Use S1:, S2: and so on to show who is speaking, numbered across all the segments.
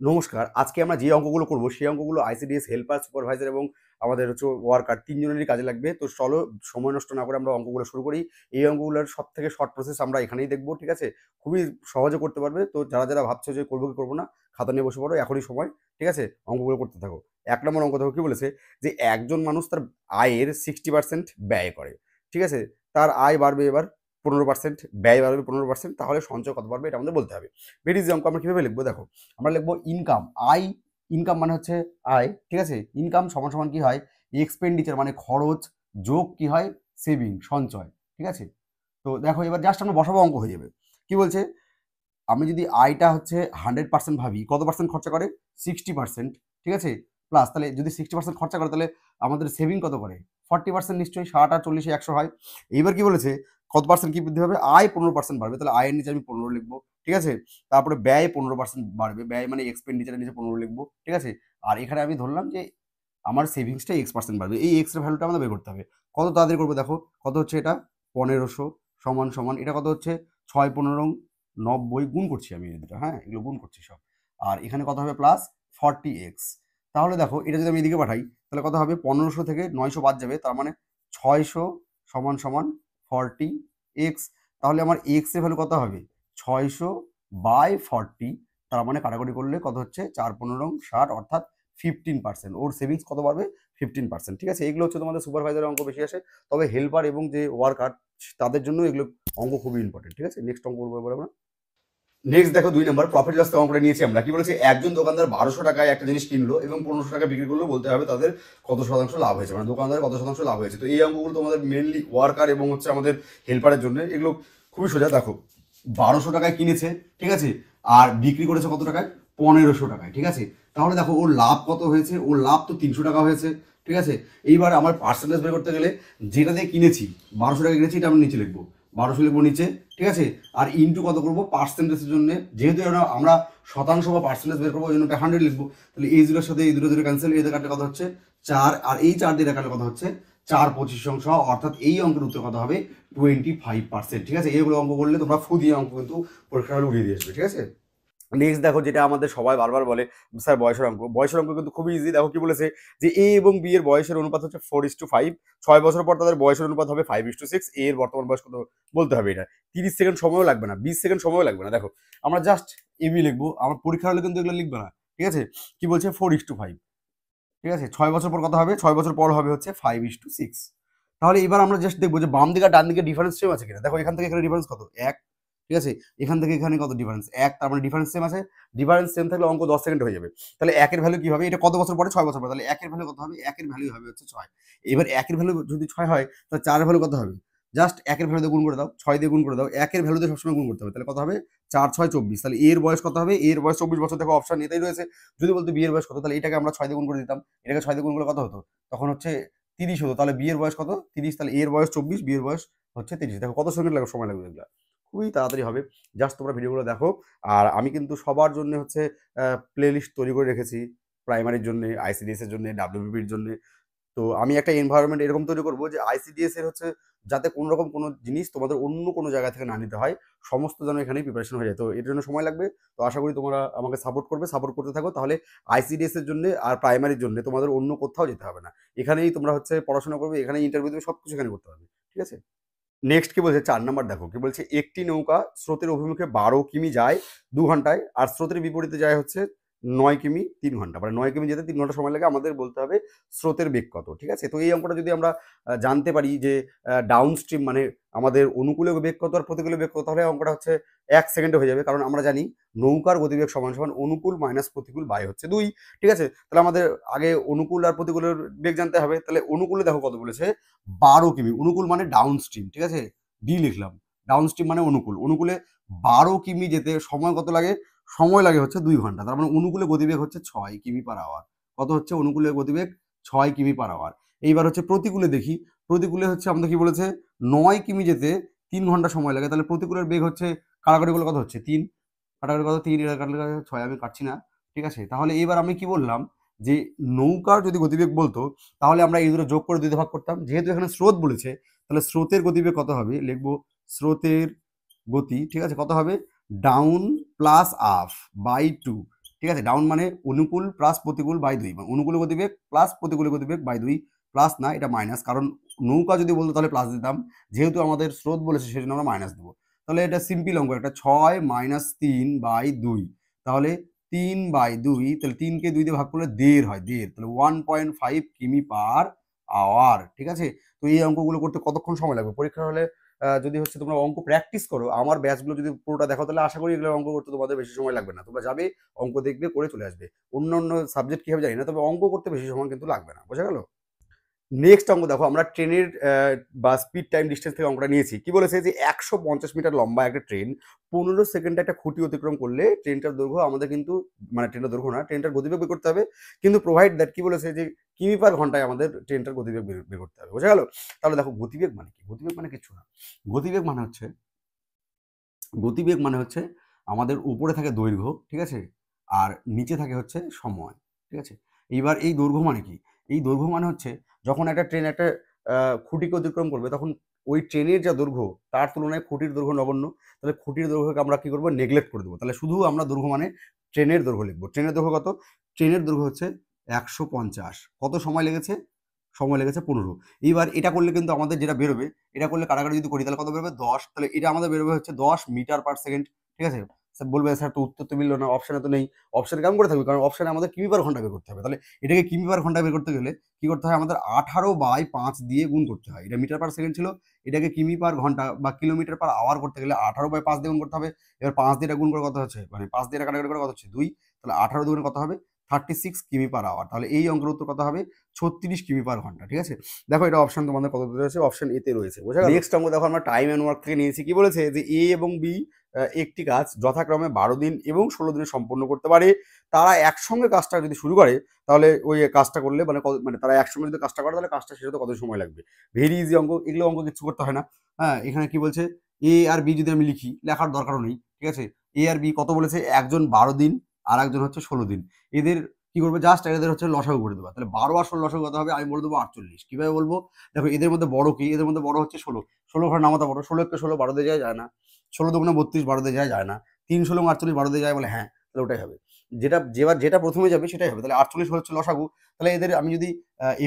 S1: নমস্কার। আজকে আমরা যে অঙ্কগুলো করব সেই অঙ্কগুলো আইসিডিএস হেল্পার, সুপারভাইজার এবং আমাদের হচ্ছে ওয়ার্কার ৩ জনেরই কাজে লাগবে। তো চলো সময় নষ্ট না করে আমরা অঙ্কগুলো শুরু করি। এই অঙ্কগুলোর সবথেকে শর্ট প্রসেস আমরা এখানেই দেখব, ঠিক আছে? খুবই সহজে করতে পারবে। তো যারা ভাবছো যে করব কি করব না, খাতা নিয়ে বসে পড়ো, এখনই সময়, ঠিক আছে? অঙ্কগুলো করতে থাকো। ১ নম্বর অঙ্ক দেখো কি বলেছে যে একজন মানুষ তার আয়ের 60% ব্যয় করে, ঠিক আছে? তার আয় বাড়বে এবার 15%, ব্যয় বাড়বে 15%, তাহলে সঞ্চয় কত বাড়বে এটা আমাদের বলতে হবে। ভেরি ইজি অঙ্ক। আমরা কিভাবে লিখবো দেখো, আমরা লিখবো ইনকাম, আয়, ইনকাম মানে হচ্ছে আয়, ঠিক আছে? ইনকাম সমান সমান কি হয়, এক্সপেন্ডিচার মানে খরচ যোগ কি হয়, সেভিং সঞ্চয়, ঠিক আছে? তো দেখো এবার জাস্ট আমরা বসাবো, অঙ্ক হয়ে যাবে। কি বলছে, আমি যদি আয়টা হচ্ছে 100% ভাবি, কত পার্সেন্ট খরচা করে, 60%, ঠিক আছে? প্লাস তাহলে যদি 60% খরচা করে তাহলে আমাদের সেভিং কত করে, 40% নিশ্চয়ই। 60 আর 40 100 হয়। এইবার কি বলেছে, কত পার্সেন্ট কি বৃদ্ধি হবে, আয় 15% বাড়বে, তাহলে আয়ের নিচে আমি 15 লিখবো, ঠিক আছে? তারপরে ব্যয় 15% বাড়বে, ব্যয় মানে এক্সপেন্ডিচারের নিচে 15 লিখবো, ঠিক আছে? আর এখানে আমি ধরলাম যে আমার সেভিংসটা X% বাড়বে, এই এক্স এর ভ্যালুটা আমাদের বের করতে হবে। কত তাড়াতাড়ি করবো দেখো, কত হচ্ছে এটা, 1500 সমান সমান এটা কত হচ্ছে, 6 15 90, গুণ করছি আমি এই দুটো, হ্যাঁ এগুলো গুণ করছি সব। আর এখানে কত হবে, প্লাস 40x। তাহলে দেখো এটা যদি আমি এদিকে পাঠাই তাহলে কত হবে, 1500 থেকে 900 বাদ যাবে, তার মানে 600 সমান সমান 40x। তাহলে আমার এক্স এর ভ্যালু কত হবে, 600 বাই 40, তার মানে কাটাকুটি করলে কত হচ্ছে, 4 15 60, অর্থাৎ 15%। ওর সেভিংস কত বাড়বে, 15%, ঠিক আছে? এগুলো হচ্ছে তোমাদের সুপারভাইজারের অঙ্ক বেশি আসে, তবে হেল্পার এবং যে ওয়ার্কার তাদের জন্য এগুলো অঙ্ক খুবই ইম্পর্টেন্ট, ঠিক আছে? নেক্সট অঙ্ক করবো এবার আমরা। নেক্সট দেখো 2 নম্বর, প্রফিট লস অঙ্কটা নিয়েছি আমরা। কি বলেছে, একজন দোকানদার 1200 টাকায় একটা জিনিস কিনলো এবং 1500 টাকা বিক্রি করলো, বলতে হবে তাদের কত শতাংশ লাভ হয়েছে, মানে দোকানদারের কত শতাংশ লাভ হয়েছে। তো এই অঙ্কগুলো তোমাদের মেনলি ওয়ার্কার এবং হচ্ছে আমাদের হেল্পারের জন্য, এগুলো খুবই সোজা। দেখো 1200 টাকায় কিনেছে, ঠিক আছে? আর বিক্রি করেছে কত টাকায়, 1500 টাকায়, ঠিক আছে? তাহলে দেখো ওর লাভ কত হয়েছে, ওর লাভ তো 300 টাকা হয়েছে, ঠিক আছে? এইবার আমার পার্সেন্টেজ বের করতে গেলে যেটা দিয়ে কিনেছি, 1200 টাকা কিনেছি, এটা আমি নিচে লিখবো, 1200 লিখবো নিচে, ঠিক আছে? আর ইন্টু কত করবো, পার্সেন্টেজের জন্য, যেহেতু আমরা শতাংশ বা পার্সেন্টেজ বের করবো, ওই জন্য 100 লিখবো। তাহলে এই জিরোর সাথে এই দুটো দুটো ক্যান্সেল, এই কাটলে কত হচ্ছে 4, আর এই 4 দিয়ে কাটলে কত হচ্ছে 4/25, অর্থাৎ এই অঙ্কের উত্তর কত হবে, 25%, ঠিক আছে? এইগুলো অঙ্ক করলে তোমরা ফু দিয়ে অঙ্ক কিন্তু পরীক্ষা হলে উড়িয়ে দিয়ে আসবে, ঠিক আছে? নেক্সট দেখো, যেটা আমাদের সবাই বারবার বলে, স্যার বয়সের অঙ্ক। বয়সের অঙ্ক কিন্তু খুবই ইজি। দেখো কি বলেছে যে এ এবং বি এর বয়সের অনুপাত হচ্ছে 4:5, 6 বছর পর তাদের বয়সের অনুপাত হবে 5:6। এ এর বর্তমান বয়স কত বলতে হবে, এটা 30 সেকেন্ড সময়ও লাগবে না, 20 সেকেন্ড সময়ও লাগবে না। দেখো আমরা জাস্ট এবি লিখবো, আমার পরীক্ষা হলে কিন্তু এগুলো লিখবে না, ঠিক আছে? কি বলছে, 4:5, ঠিক আছে? 6 বছর পর কত হবে, 6 বছর পর হবে হচ্ছে 5:6। তাহলে এবার আমরা জাস্ট দেখবো যে বাম দিকে আর ডান দিকে ডিফারেন্স সেম আছে কিনা। দেখো এখান থেকে এখানে ডিফারেন্স কত, 1, ঠিক আছে? এখান থেকে এখানে কত ডিফারেন্স, 1, তার মানে ডিফারেন্স সেম আছে। ডিফারেন্স সেম থাকলে অঙ্ক 10 সেকেন্ড হয়ে যাবে। তাহলে 1 এর ভ্যালু কি হবে, এটা কত বছর পরে, 6 বছর পরে, তাহলে 1 এর ভ্যালু কত হবে, 1 এর ভ্যালু হবে হচ্ছে 6। এবার 1 এর ভ্যালু যদি 6 হয় তাহলে 4 এর ভ্যালু কত হবে, জাস্ট 1 এর ভ্যালু দিয়ে গুণ করে দাও, 6 দিয়ে গুণ করে দাও, 1 এর ভ্যালু দিয়ে সবসময় গুণ করতে হবে, তাহলে কত হবে, 4 6 24। তাহলে এর বয়স কত হবে, এর বয়স 24 বছর, দেখো অপশন এটাই রয়েছে। যদি বলতো বি এর বয়স কত, তাহলে এটাকে আমরা 6 দিয়ে গুণ করে দিতাম, এটাকে 6 দিয়ে গুণ করলে কত হতো, তখন হচ্ছে 30 হতো। তাহলে বি এর বয়স কত, 30, তাহলে এর বয়স 24, বি এর বয়স হচ্ছে 30। দেখো কত সেকেন্ড লাগবে, সময় লাগবে এগুলো, খুবই তাড়াতাড়ি হবে। জাস্ট তোমরা ভিডিওগুলো দেখো। আর আমি কিন্তু সবার জন্য হচ্ছে প্লে লিস্ট তৈরি করে রেখেছি, প্রাইমারির জন্য, আইসিডিএস এর জন্য, ডাব্লিউবিপির জন্য। তো আমি একটা এনভায়রনমেন্ট এরকম তৈরি করবো যে আইসিডিএস এর হচ্ছে যাতে কোনো রকম কোনো জিনিস তোমাদের অন্য কোনো জায়গা থেকে না নিতে হয়, সমস্ত যেন এখানেই প্রিপারেশন হয়ে যায়। তো এর জন্য সময় লাগবে। তো আশা করি তোমরা আমাকে সাপোর্ট করবে, সাপোর্ট করতে থাকো, তাহলে আইসিডিএস এর জন্য আর প্রাইমারির জন্য তোমাদের অন্য কোথাও যেতে হবে না। এখানেই তোমরা হচ্ছে পড়াশোনা করবে, এখানেই ইন্টারভিউ দেবে, সব কিছু এখানে করতে হবে, ঠিক আছে? নেক্সট কি বলছে, 4 নাম্বার দেখো কি বলছে, একটি নৌকা স্রোতের অভিমুখে 12 কিমি যায় 2 ঘন্টায়, আর স্রোতের বিপরীতে যায় হচ্ছে 9 কিমি 3 ঘন্টা, মানে 9 কিমি যেতে 3 ঘন্টা সময় লাগে। আমাদের বলতে হবে স্রোতের বেগ কত, ঠিক আছে? তো এই অঙ্কটা যদি আমরা জানতে পারি যে ডাউন স্ট্রিম মানে আমাদের অনুকূলে বেগ কত আর প্রতিকূলে বেগ কত, তাহলে অঙ্কটা হচ্ছে 1 সেকেন্ডে হয়ে যাবে। কারণ আমরা জানি নৌকার গতিবেগ সমান সমান অনুকূল মাইনাস প্রতিকূল বাই হচ্ছে 2, ঠিক আছে? তাহলে আমাদের আগে অনুকূল আর প্রতিকূলের বেগ জানতে হবে। তাহলে অনুকূলে দেখো কত বলেছে, 12 কিমি। অনুকূল মানে ডাউন স্ট্রিম, ঠিক আছে? ডি লিখলাম। ডাউন স্ট্রিম মানে অনুকূল। অনুকূলে 12 কিমি যেতে সময় কত লাগে, সময় লাগে হচ্ছে 2 ঘন্টা। তার মানে অনুকূলে গতিবেগ হচ্ছে 6 কিমি/আওয়ার। কত হচ্ছে অনুকূলে গতিবেগ, 6 কিমি/আওয়ার। এইবার হচ্ছে প্রতিকূলে দেখি। প্রতিকূলে হচ্ছে আমাদের কি বলেছে, 9 কিমি যেতে 3 ঘন্টা সময় লাগে। তাহলে প্রতিকূলের বেগ হচ্ছে, কাটাকাটি করলে কত হচ্ছে 3, কাটাকাটি কত 3, এটা কাটলে 6, আমি কাটছি না, ঠিক আছে? তাহলে এবার আমি কি বললাম যে নৌকার যদি গতিবেগ বলতো তাহলে আমরা এই দুটো যোগ করে 2 দিয়ে ভাগ করতাম। যেহেতু এখানে স্রোত বলেছে তাহলে স্রোতের গতিবেগ কত হবে, লিখবো স্রোতের গতি, ঠিক আছে? কত হবে, ডাউন প্লাস আপ বাই 2, ঠিক আছে, ডাউন মানে অনুকূল প্লাস প্রতিকূল বাই 2, মানে অনুকূল গতিবেগ প্লাস প্রতিকূল গতিবেগ বাই 2, প্লাস না এটা মাইনাস, কারণ নৌকা যদি বলতো তাহলে প্লাস দিতাম, যেহেতু আমাদের স্রোত বলেছে সেজন্য আমরা মাইনাস দেবো। তাহলে এটা সিম্পল অঙ্ক, একটা 6 মাইনাস 3 বাই 2, তাহলে 3 বাই 2, তাহলে 3কে 2 দিয়ে ভাগ করলে 1.5 হয়, 1.5, তাহলে 1.5 কিমি পার আওয়ার। ঠিক আছে, তো এই অঙ্কগুলো করতে কতক্ষণ সময় লাগবে? পরীক্ষা হলে যদি হচ্ছে তোমরা অঙ্ক প্র্যাকটিস করো, আমার ব্যাচগুলো যদি পুরোটা দেখো, তাহলে আশা করি এগুলো অঙ্ক করতে তোমাদের বেশি সময় লাগবে না। তোমরা যাবে, অঙ্ক দেখবে, করে চলে আসবে। অন্য সাবজেক্ট কি হবে জানি না, তবে অঙ্ক করতে বেশি সময় কিন্তু লাগবে না। বোঝা গেল? নেক্সট অঙ্ক দেখো, আমরা ট্রেনের বা স্পিড টাইম ডিস্টেন্স থেকে অঙ্কটা নিয়েছি। কি বলেছে যে 150 মিটার লম্বা একটা ট্রেন 15 সেকেন্ডে একটা খুঁটি অতিক্রম করলে ট্রেনটার দৈর্ঘ্য আমাদের কিন্তু, মানে ট্রেনটার দৈর্ঘ্য না, ট্রেনটার গতিবেগ বের করতে হবে। কিন্তু প্রোভাইড দ্যাট, কি বলেছে যে কিমি পার ঘন্টায় আমাদের ট্রেনটার গতিবেগ বের করতে হবে। বোঝা গেল? তাহলে দেখো গতিবেগ মানে কি? গতিবেগ মানে কিছু না। গতিবেগ মানে হচ্ছে, গতিবেগ মানে হচ্ছে আমাদের উপরে থাকে দৈর্ঘ্য, ঠিক আছে, আর নিচে থাকে হচ্ছে সময়। ঠিক আছে, এইবার এই দৈর্ঘ্য মানে কি? এই দৈর্ঘ্য মানে হচ্ছে যখন একটা ট্রেন একটা খুঁটিকে অতিক্রম করবে, তখন ওই ট্রেনের যা দৈর্ঘ্য তার তুলনায় খুঁটির দৈর্ঘ্য নগণ্য। তাহলে খুঁটির দৈর্ঘ্যকে আমরা কি করবো? নেগলেক্ট করে দেবো। তাহলে শুধু আমরা দৈর্ঘ্য মানে ট্রেনের দৈর্ঘ্য লিখবো। ট্রেনের দৈর্ঘ্য কত? ট্রেনের দৈর্ঘ্য হচ্ছে 150। কত সময় লেগেছে? সময় লেগেছে 15। এইবার এটা করলে কিন্তু আমাদের যেটা বেরোবে, এটা করলে কাটাকাটি যদি করি তাহলে কত বেরোবে? 10। তাহলে এটা আমাদের বেরোবে হচ্ছে 10 মিটার পার সেকেন্ড। ঠিক আছে, স্যার বলবে স্যার তো উত্তর তো মিললো না, অপশানে তো নেই। অপশানে কেমন করে থাকবে? কারণ অপশানে আমাদের কিমি পার ঘন্টা বের করতে হবে। তাহলে এটাকে কিমি পার ঘন্টা বের করতে গেলে কি করতে হয়? আমাদের 18/5 দিয়ে গুণ করতে হয়। এটা মিটার পার সেকেন্ড ছিল, এটাকে কিমি পার ঘন্টা বা কিলোমিটার পার আওয়ার করতে গেলে 18/5 দিয়ে গুণ করতে হবে। এবার 5 দিয়ে এটা গুণ করে কত হচ্ছে, মানে 5 দিয়ে এটা কাটাকাটি করে কত হচ্ছে? 2। তাহলে 18 দুগুণে কত হবে? 36 কিমি পার আওয়ার। তাহলে এই অঙ্কের উত্তর কত হবে? 36 কিমি পার ঘন্টা। ঠিক আছে, দেখো এটা অপশন তোমাদের কত রয়েছে? অপশন এতে রয়েছে। বোঝা গেল? নেক্সট অঙ্ক দেখো, আমরা টাইম এন্ড ওয়ার্ক থেকে নিয়েছি। কি বলেছে যে এ এবং বি একটি কাজ যথাক্রমে 12 দিন এবং 16 দিনে সম্পন্ন করতে পারে। তারা একসঙ্গে কাজটা যদি শুরু করে, তাহলে ওই কাজটা করলে মানে তারা একসঙ্গে যদি কাজটা করে, তাহলে কাজটা শেষ হতে কত সময় লাগবে? ভেরি ইজি অঙ্ক, এগুলো অঙ্ক কিছু করতে হয় না। হ্যাঁ, এখানে কি বলছে? এ আর বি যদি আমি লিখি, লেখার দরকারও নেই। ঠিক আছে, এ আর বি কত বলেছে? একজন 12 দিন আর একজন হচ্ছে 16 দিন। এদের কি করবে? জাস্ট এদের হচ্ছে লসাগু করে দেবা। তাহলে 12 আর 16 লসাগু কত হবে? আমি বলে দেবো 48। কিভাবে বলবো? দেখো এদের মধ্যে বড় কি? এদের মধ্যে বড় হচ্ছে 16। 16 ঘরে নামাতা বড়। 16 কে 16 12 দিয়ে যায় না। 16 দুগুণে 32 12 দিয়ে যায় না। 3 16 48 12 দিয়ে যায় বলে হ্যাঁ, তাহলে ওটাই হবে। যেটা প্রথমে যাবে সেটাই হবে। তাহলে 48 হচ্ছে লসাগু। তাহলে এদের আমি যদি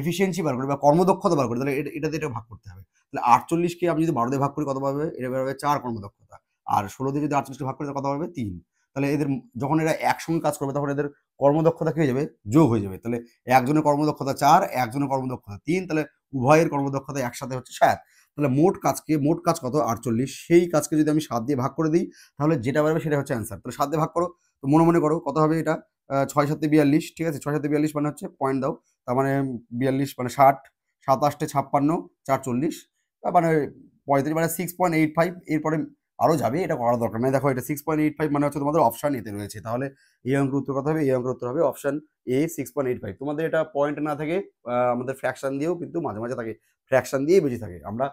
S1: এফিসিয়েন্সি বার করি বা কর্মদক্ষতা বার করি, তাহলে এটা দিয়ে এটা ভাগ করতে হবে। তাহলে 48 কে আমি যদি 12 দিয়ে ভাগ করি কত পাবে? এটা বেরোবে 4 কর্মদক্ষতা। আর 16 দিয়ে যদি 48 কে ভাগ করি কত পাবে? 3। তাহলে এদের যখন এরা একসঙ্গে কাজ করবে, তখন এদের কর্মদক্ষতা কি হয়ে যাবে? যোগ হয়ে যাবে। তাহলে একজনের কর্মদক্ষতা 4, একজনের কর্মদক্ষতা 3, তাহলে উভয়ের কর্মদক্ষতা একসাথে হচ্ছে 7। তাহলে মোট কাজ কত? 48। সেই কাজকে যদি আমি 7 দিয়ে ভাগ করে দিই, তাহলে যেটা বেরোবে সেটা হচ্ছে অ্যান্সার। তাহলে 7 দিয়ে ভাগ করো, তো মনে করো কত হবে এটা? 6 7 42। ঠিক আছে, 6 7 42 মানে হচ্ছে পয়েন্ট দাও। তার মানে 42 মানে 60, 7 8 56, 4 40, মানে 35 মানে 6.85। এরপরে আরও যাবে, এটা করার দরকার নেই। দেখো এটা 6.85 মানে হচ্ছে তোমাদের অপশন এতে রয়েছে। তাহলে এই অঙ্কের উত্তর কত হবে? এই অঙ্কের উত্তর হবে অপশন এ 6.85। তোমাদের এটা পয়েন্ট না থাকে, আমাদের ফ্র্যাকশন দিয়েও কিন্তু মাঝে মাঝে থাকে, ফ্র্যাকশন দিয়েই বেশি থাকে। আমরা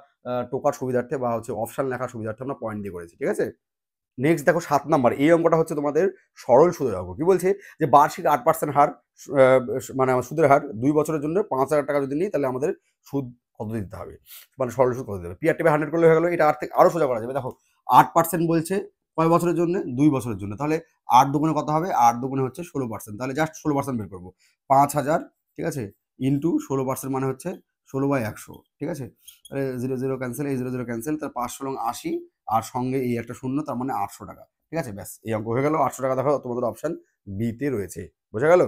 S1: টোকার সুবিধার্থে বা হচ্ছে অপশন লেখার সুবিধার্থে আমরা পয়েন্ট দিয়ে করেছি। ঠিক আছে, নেক্সট দেখো 7 নাম্বার। এই অঙ্কটা হচ্ছে তোমাদের সরল সুদের অঙ্ক। কি বলছে? যে বার্ষিক 8% হার, মানে আমার সুদের হার 2 বছরের জন্য 5,000 টাকা যদি নিই, তাহলে আমাদের সুদ কত দিতে হবে? মানে সরল সুদ কত দেবে? পিআর টিপে 100 করলে হয়ে গেল। এটা আরো সোজা করা যাবে। দেখো 8% বলছে কয় বছরের জন্য? 2 বছরের জন্য। তাহলে 8 দুগুণে কত হবে? 8 দুগুণে হচ্ছে 16%। তাহলে জাস্ট 16% বের করবো। 5,000, ঠিক আছে, ইন্টু 16% মানে হচ্ছে 16/100। ঠিক আছে, তাহলে 0 0 ক্যান্সেল, এই 0 0 ক্যান্সেল, তার 5 ষোলো 80, আর সঙ্গে এই একটা শূন্য, তার মানে 800 টাকা। ঠিক আছে, ব্যাস এই অঙ্ক হয়ে গেল। 800 টাকা দেখো তোমাদের অপশন বিতে রয়েছে। বোঝা গেল?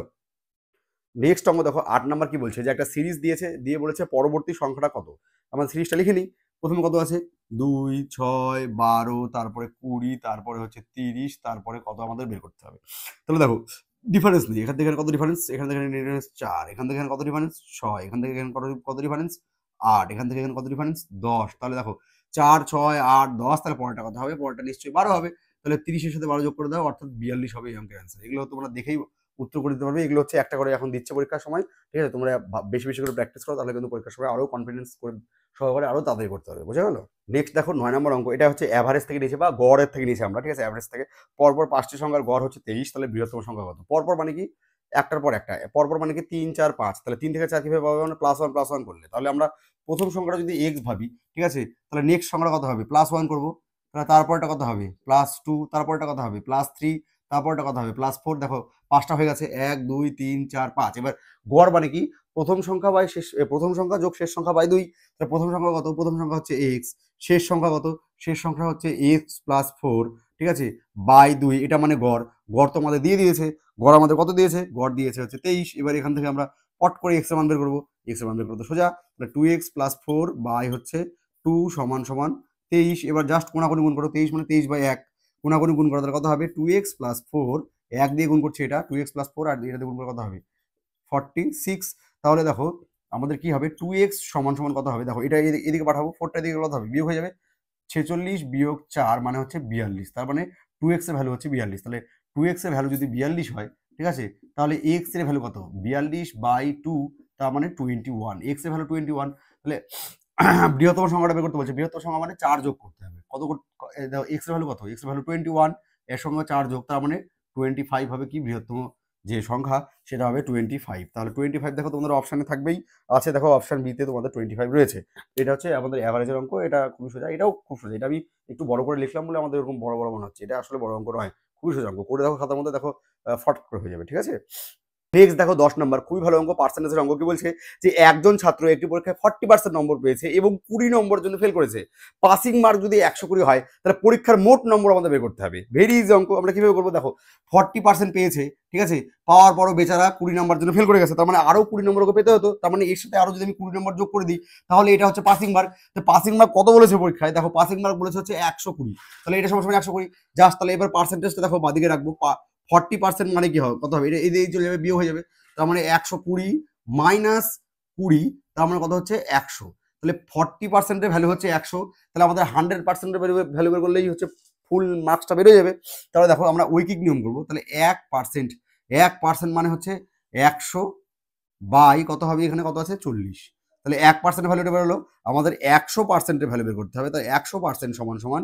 S1: নেক্সট অঙ্ক দেখো 8 নাম্বার। কি বলছে? যে একটা সিরিজ দিয়েছে, দিয়ে বলেছে পরবর্তী সংখ্যাটা কত? আমরা সিরিজটা লিখে নিই। প্রথমে কত আছে? 2 6 12, তারপরে 20, তারপরে হচ্ছে 30, তারপরে কত আমাদের বের করতে হবে। তাহলে দেখো ডিফারেন্স নেই। এখান থেকে এখানে কত ডিফারেন্স? এখান থেকে এখানে ডিফারেন্স 4, এখান থেকে এখানে কত ডিফারেন্স? 6, এখান থেকে এখানে কত ডিফারেন্স? 8, এখান থেকে এখানে কত ডিফারেন্স? 10। তাহলে দেখো 4 6 8 10, তাহলে পরেরটা কত হবে? পরেরটা নিশ্চয়ই 12 হবে। তাহলে 30 এর সাথে 12 যোগ করে দাও, অর্থাৎ 42 হবে এই অঙ্কের অ্যান্সার। এগুলো তোমরা দেখেই উত্তর করে দিতে পারবে। এগুলো হচ্ছে একটা করে এখন দিচ্ছে পরীক্ষার সময়। ঠিক আছে, তোমরা বেশি বেশি করে প্র্যাকটিস করো, তাহলে কিন্তু পরীক্ষার সময় আরো কনফিডেন্স করে সহকারে আরো তাড়াতাড়ি করতে হবে। বোঝা গেল? নেক্সট দেখো 9 নম্বর অঙ্ক। এটা হচ্ছে অ্যাভারেজ থেকে নিয়েছে বা গড়ের থেকে নিয়েছি আমরা। ঠিক আছে, অ্যাভারেজ থেকে পরপর 5টি সংখ্যার গড় হচ্ছে 23। তাহলে বৃহত্তম সংখ্যা কত? পরপর মানে কি? একটার পর একটা। পরপর মানে কি? 3 4 5। তাহলে 3 থেকে 4 কিভাবে পাবো? মানে +1 করলে। তাহলে আমরা প্রথম সংখ্যাটা যদি x ভাবি, ঠিক আছে, তাহলে নেক্সট সংখ্যাটা কত হবে? +1 করবো। তাহলে তারপরটা কত হবে? +2, তারপরটা কত হবে? +3, তারপরটা কথা হবে +4, দেখো 5টা হয়ে গেছে, 1 2 3 4 5। এবার গড় মানে কি, প্রথম সংখ্যা বাই শেষ, প্রথম সংখ্যা যোগ শেষ সংখ্যা বাই 2। তাহলে প্রথম সংখ্যা কত, প্রথম সংখ্যা হচ্ছে x, শেষ সংখ্যা কত, শেষ সংখ্যা হচ্ছে x + 4, ঠিক আছে, বাই 2। এটা মানে গড়। গড় তো আমাদের দিয়ে দিয়েছে, গড় আমাদের কত দিয়েছে, গড় দিয়েছে হচ্ছে 23। এবার এখান থেকে আমরা পট করে x এর মান বের করবো। x এর মান বের করতে সোজা, তাহলে 2x + 4 বাই হচ্ছে 2 সমান সমান 23। এবার জাস্ট কোনাকুনি গুণ করো, 23 মানে 23/1, কোনাকুনি গুণ করা, তাহলে কত হবে 2x + 4, 1 দিয়ে গুণ করছে এটা, 2x + 4 আর এটা দিয়ে গুণ করে কত হবে 46। তাহলে দেখো আমাদের কি হবে, 2x সমান সমান কত হবে, দেখো এটা এদিকে পাঠাবো, 4টা এদিকে কত হবে, বিয়োগ হয়ে যাবে, 46 বিয়োগ 4 মানে হচ্ছে 42। তার মানে 2x এর ভ্যালু হচ্ছে 42। তাহলে 2x এর ভ্যালু যদি 42 হয়, ঠিক আছে, তাহলে x এর ভ্যালু কত, 42/2, তার মানে 21। x এর ভ্যালু 21। তাহলে বৃহত্তম সংখ্যাটা বের করতে বলছে, বৃহত্তম সংখ্যা মানে 4 যোগ করতে হবে। কত দেখো x এর ভ্যালু কত, x এর ভ্যালু 21, এর সঙ্গে 4 যোগ, তার মানে 25 হবে কি বৃহত্তম যে সংখ্যা, সেটা হবে 25। তাহলে 25 দেখো তোমাদের অপশানে থাকবেই, আছে দেখো অপশান বিতে তোমাদের 25 রয়েছে। এটা হচ্ছে আমাদের অ্যাভারেজের অঙ্ক, এটা খুবই সোজা, এটাও খুব সোজা। এটা আমি একটু বড় করে লিখলাম বলে আমাদের এরকম বড় বড় মনে হচ্ছে, এটা আসলে বড় অঙ্ক নয়, খুবই সোজা অঙ্ক। করে দেখো খাতার মধ্যে, দেখো ফট করে হয়ে যাবে, ঠিক আছে। নেক্সট দেখো 10 নম্বর, খুবই ভালো অঙ্ক, পার্সেন্টেজের অঙ্ক। কি বলছে যে একজন ছাত্র একটি পরীক্ষায় 40% নম্বর পেয়েছে এবং 20 নম্বরের জন্য ফেল করেছে। পাসিং মার্ক যদি 120 হয়, তাহলে পরীক্ষার মোট নম্বর আমাদের বের করতে হবে। ভেরি ইজি অঙ্ক। আমরা কিভাবে করবো, দেখো 40% পেয়েছে, ঠিক আছে, পাওয়ার পরও বেচারা 20 নম্বরের জন্য ফেল করে গেছে, তার মানে আরো 20 নম্বর ওকে পেতে হতো। তার মানে এর সাথে আরো যদি আমি 20 নম্বর যোগ করে দিই, তাহলে এটা হচ্ছে পাসিং মার্ক। তো পাসিং মার্ক কত বলেছে পরীক্ষায়, দেখো পাসিং মার্ক বলেছে হচ্ছে 120। তাহলে এটা সমান সমান 120 জাস্ট। তাহলে এবার পার্সেন্টেজটা দেখো বাদিকে রাখবো, 40% মানে কি হবে, কত হবে, এটা এই চলে যাবে, বিয়োগ হয়ে যাবে। তার মানে 120 মাইনাস 20, তার মানে কত হচ্ছে 100। তাহলে 40%-এর ভ্যালু হচ্ছে 100। তাহলে আমাদের 100%-এর ভ্যালু বের করলেই হচ্ছে ফুল মার্কসটা বেরোয় যাবে। তাহলে দেখো আমরা ঐকিক নিয়ম করবো। তাহলে 1% মানে হচ্ছে 100 বাই কত হবে, এখানে কত আছে 40। তাহলে 1%-এর ভ্যালুটা বেরোলো, আমাদের 100%-এর ভ্যালু বের করতে হবে। তাহলে 100% সমান সমান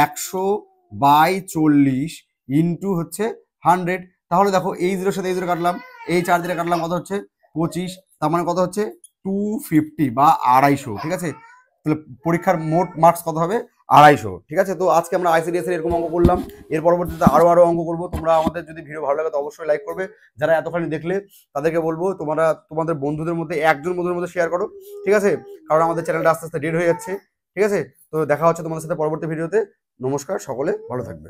S1: 100/40 ইন্টু হচ্ছে 100। তাহলে দেখো এই 0 সাথে এই 0 কাটলাম, এই 4 দিয়ে কাটলাম, কত হচ্ছে 25। তার মানে কত হচ্ছে 250 বা 250, ঠিক আছে। তাহলে পরীক্ষার মোট মার্কস কত হবে, 250, ঠিক আছে। তো আজকে আমরা আইসিডিএস এর এরকম অঙ্ক করলাম, এর পরবর্তীতে আরো অঙ্ক করবো। তোমরা আমাদের যদি ভিডিও ভালো লাগে তো অবশ্যই লাইক করবে। যারা এতখানি দেখলে তাদেরকে বলবো তোমরা তোমাদের বন্ধুদের মধ্যে একজন বন্ধুদের মধ্যে শেয়ার করো, ঠিক আছে, কারণ আমাদের চ্যানেলটা আস্তে আস্তে ডেড হয়ে যাচ্ছে, ঠিক আছে। তো দেখা হচ্ছে তোমাদের সাথে পরবর্তী ভিডিওতে। নমস্কার, সকলে ভালো থাকবে।